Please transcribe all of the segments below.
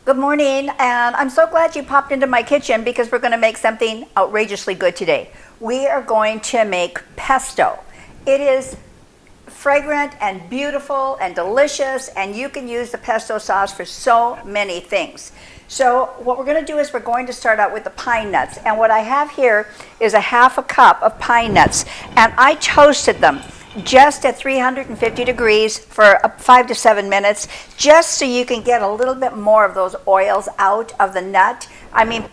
Good morning, and I'm so glad you popped into my kitchen because we're going to make something outrageously good today. We are going to make pesto. It is fragrant and beautiful and delicious, and you can use the pesto sauce for so many things. So what we're going to do is we're going to start out with the pine nuts, and what I have here is a half a cup of pine nuts, and I toasted them just at 350 degrees for 5 to 7 minutes, just so you can get a little bit more of those oils out of the nut. I mean,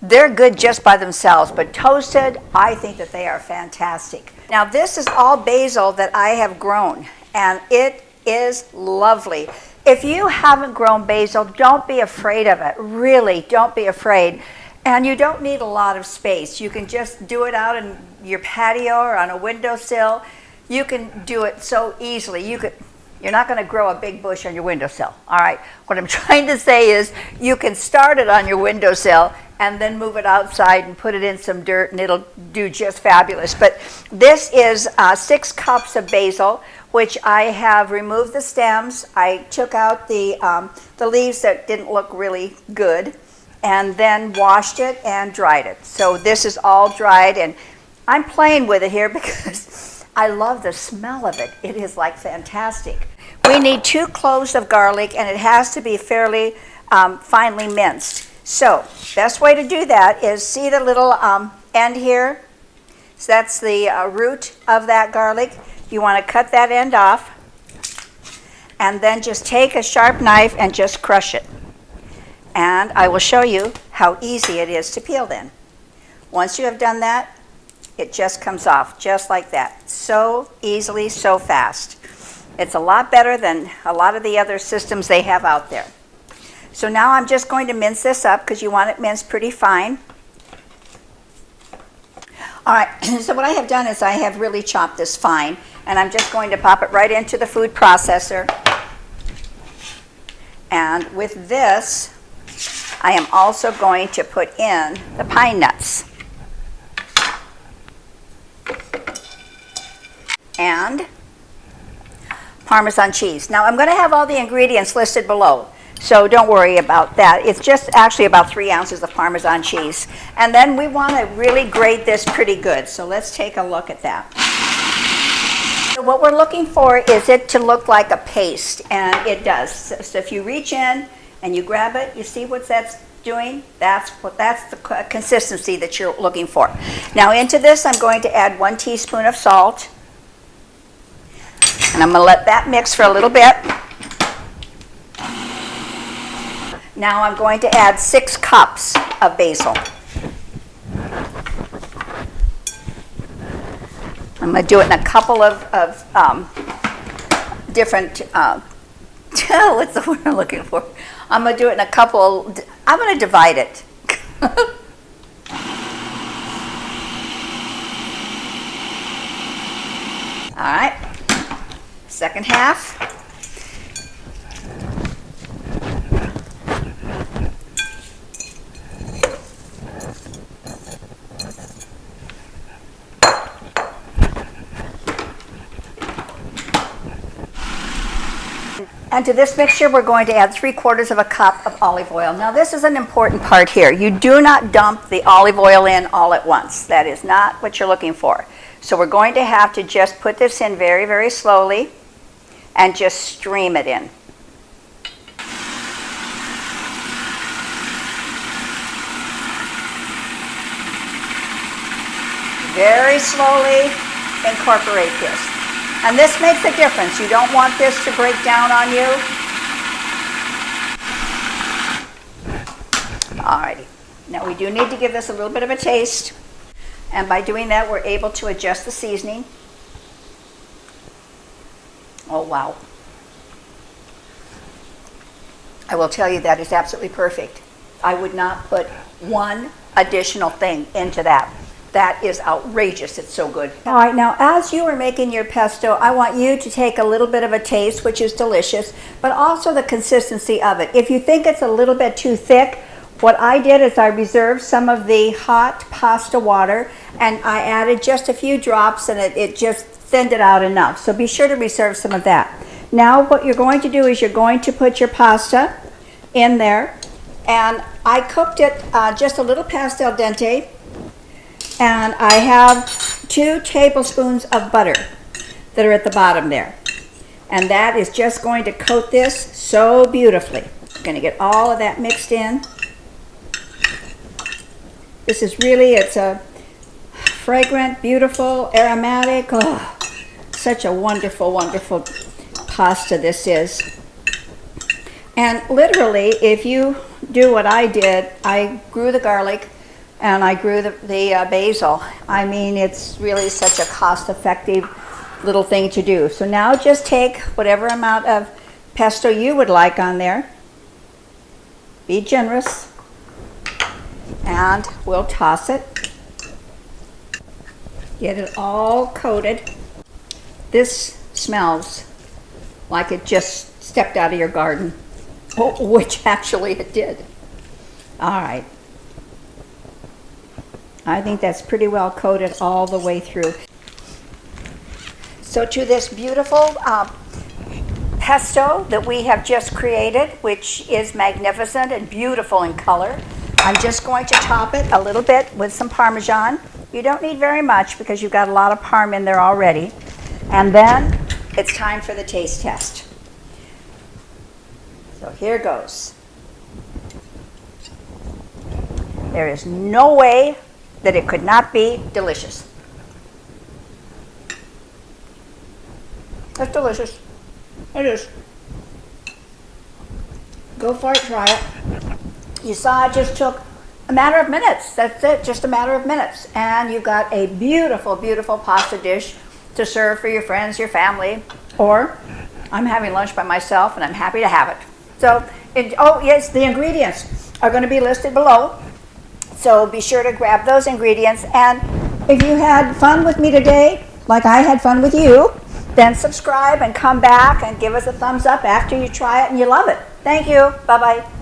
they're good just by themselves, but toasted, I think that they are fantastic. Now, this is all basil that I have grown, and it is lovely. If you haven't grown basil, don't be afraid of it. Really, don't be afraid. And you don't need a lot of space. You can just do it out in your patio or on a windowsill. You can do it so easily. You're not going to grow a big bush on your windowsill. All right. What I'm trying to say is you can start it on your windowsill and then move it outside and put it in some dirt, and it'll do just fabulous. But this is 6 cups of basil, which I have removed the stems. I took out the leaves that didn't look really good, and then washed it and dried it. So this is all dried, and I'm playing with it here because I love the smell of it. It is like fantastic. We need 2 cloves of garlic, and it has to be fairly finely minced. So best way to do that is, see the little end here? So that's the root of that garlic. You want to cut that end off, and then just take a sharp knife and just crush it. And I will show you how easy it is to peel then. Once you have done that, it just comes off just like that. So easily, so fast. It's a lot better than a lot of the other systems they have out there. So now I'm just going to mince this up because you want it minced pretty fine. All right, so what I have done is I have really chopped this fine, and I'm just going to pop it right into the food processor. And with this, I am also going to put in the pine nuts. And Parmesan cheese. Now I'm going to have all the ingredients listed below, so don't worry about that. It's just actually about 3 ounces of Parmesan cheese. And then we want to really grate this pretty good, so let's take a look at that. So what we're looking for is it to look like a paste, and it does. So if you reach in and you grab it, you see what that's doing? That's the consistency that you're looking for. Now into this I'm going to add 1 teaspoon of salt. And I'm going to let that mix for a little bit. Now I'm going to add 6 cups of basil. I'm going to do it in a couple of different, what's the word I'm looking for? I'm going to do it in a couple, I'm going to divide it. All right. Second half. And to this mixture, we're going to add 3/4 of a cup of olive oil. Now this is an important part here. You do not dump the olive oil in all at once. That is not what you're looking for. So we're going to have to just put this in very, very slowly and just stream it in. Very slowly incorporate this. And this makes a difference. You don't want this to break down on you. Alrighty. Now we do need to give this a little bit of a taste. And by doing that, we're able to adjust the seasoning. Oh, wow. I will tell you that is absolutely perfect. I would not put 1 additional thing into that. That is outrageous. It's so good. All right, now as you are making your pesto, I want you to take a little bit of a taste, which is delicious, but also the consistency of it. If you think it's a little bit too thick, what I did is I reserved some of the hot pasta water, and I added just a few drops, and it just thinned it out enough. So be sure to reserve some of that. Now what you're going to do is you're going to put your pasta in there, And I cooked it just a little past al dente. And I have 2 tablespoons of butter that are at the bottom there. And that is just going to coat this so beautifully. I'm going to get all of that mixed in. This is really, it's a fragrant, beautiful, aromatic. Oh, such a wonderful, wonderful pasta this is. And literally, if you do what I did, I grew the garlic and I grew the basil. I mean, it's really such a cost-effective little thing to do. So now just take whatever amount of pesto you would like on there. Be generous. And we'll toss it. Get it all coated. This smells like it just stepped out of your garden. Oh, which actually it did. All right. I think that's pretty well coated all the way through. So to this beautiful pesto that we have just created, which is magnificent and beautiful in color, I'm just going to top it a little bit with some Parmesan. You don't need very much because you've got a lot of Parm in there already. And then it's time for the taste test. So here goes. There is no way that it could not be delicious. It's delicious. It is. Go for it, try it. You saw it just took a matter of minutes. That's it, just a matter of minutes. And you've got a beautiful, beautiful pasta dish to serve for your friends, your family, or I'm having lunch by myself and I'm happy to have it. So, oh yes, the ingredients are going to be listed below. So be sure to grab those ingredients. And if you had fun with me today, like I had fun with you, then subscribe and come back and give us a thumbs up after you try it and you love it. Thank you. Bye-bye.